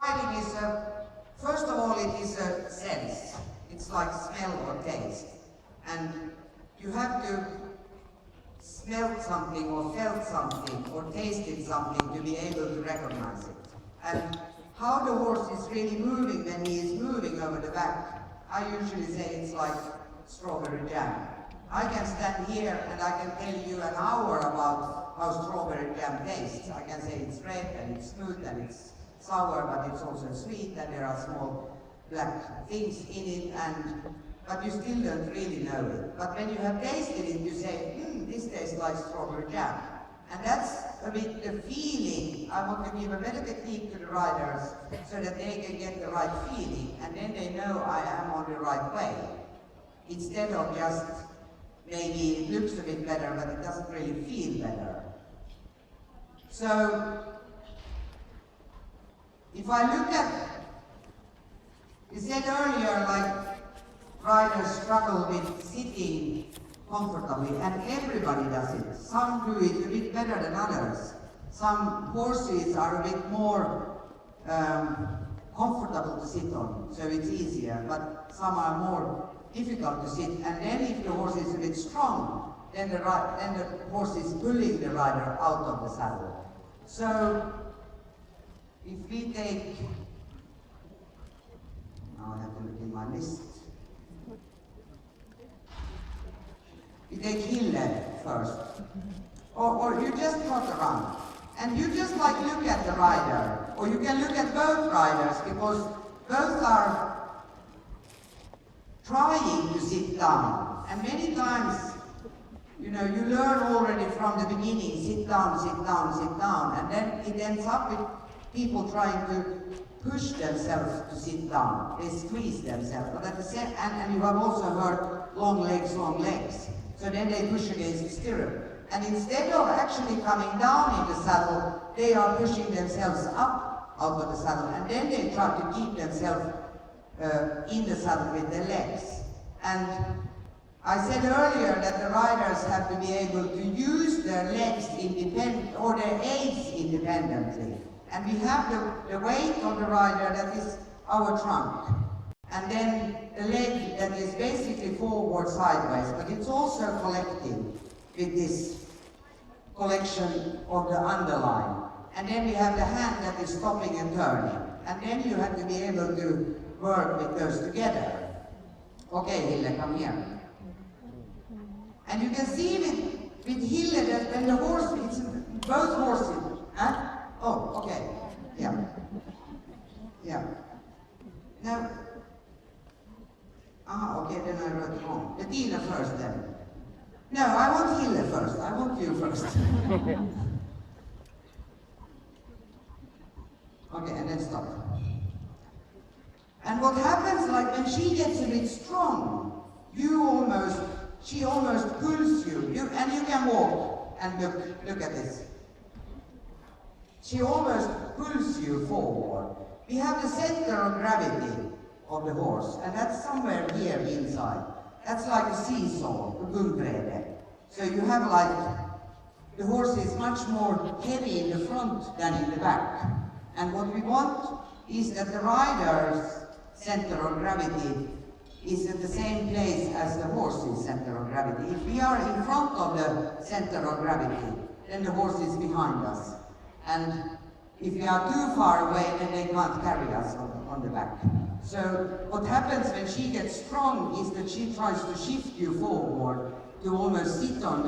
Riding is first of all, it is a sense. It's like smell or taste. And you have to smell something or felt something or tasted something to be able to recognize it. And how the horse is really moving when he is moving over the back, I usually say it's like strawberry jam. I can stand here and I can tell you an hour about how strawberry jam tastes. I can say it's red and it's smooth and it's sour, but it's also sweet and there are small black things in it, but you still don't really know it. But when you have tasted it, you say, this tastes like strawberry jam. And that's a bit the feeling. I want to give a better technique to the riders so that they can get the right feeling, and then they know I am on the right way. Instead of just, maybe it looks a bit better, but it doesn't really feel better. So, if I look at, you said earlier, like, riders struggle with sitting comfortably, and everybody does it. Some do it a bit better than others. Some horses are a bit more comfortable to sit on, so it's easier, but some are more difficult to sit. And then if the horse is a bit strong, then the horse is pulling the rider out of the saddle. So, if we take, now I have to look in my list. You take Hille first, or you just trot around, and you just like look at the rider, or you can look at both riders, because both are trying to sit down, and many times, you know, you learn already from the beginning, sit down, sit down, sit down, and then it ends up with people trying to push themselves to sit down. They squeeze themselves, but at the same, and you have also heard long legs, long legs. So then they push against the stirrup. And instead of actually coming down in the saddle, they are pushing themselves up out of the saddle, and then they try to keep themselves in the saddle with their legs. And I said earlier that the riders have to be able to use their legs or their aids independently. And we have the weight of the rider, that is our trunk. And then the leg that is basically forward sideways, but it's also collecting with this collection of the underline. And then we have the hand that is stopping and turning. And then you have to be able to work with those together. Okay, Hille, come here. And you can see with Hille that when the horse, it's both horses, huh? Oh, okay, yeah. Yeah. Now, okay, then I wrote it wrong. Bettina first then. No, I want Hille first. I want you first. Okay, and then stop. And what happens, like when she gets a bit strong, she almost pulls you, and you can walk and look at this. She almost pulls you forward. We have the center of gravity of the horse, and that's somewhere here inside. That's like a seesaw, a gungbrede. So you have like, the horse is much more heavy in the front than in the back. And what we want is that the rider's center of gravity is at the same place as the horse's center of gravity. If we are in front of the center of gravity, then the horse is behind us. And if we are too far away, then they can't carry us on the back. So what happens when she gets strong is that she tries to shift you forward to almost sit on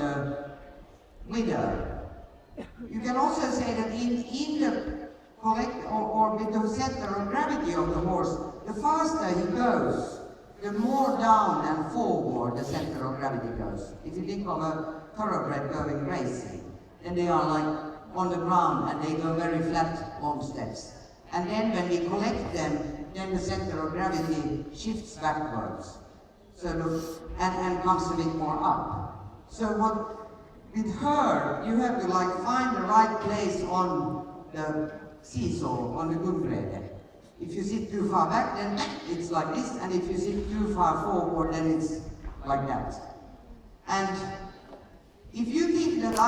with her. You can also say that in the with the center of gravity of the horse, the faster he goes, the more down and forward the center of gravity goes. If you think of a thoroughbred going racing, then they are like on the ground and they go very flat, long steps. And then when we collect them, then the center of gravity shifts backwards. So and comes a bit more up. So with her, you have to like find the right place on the seesaw, on the gungbrede. If you sit too far back, then it's like this, and if you sit too far forward, then it's like that. And if you think that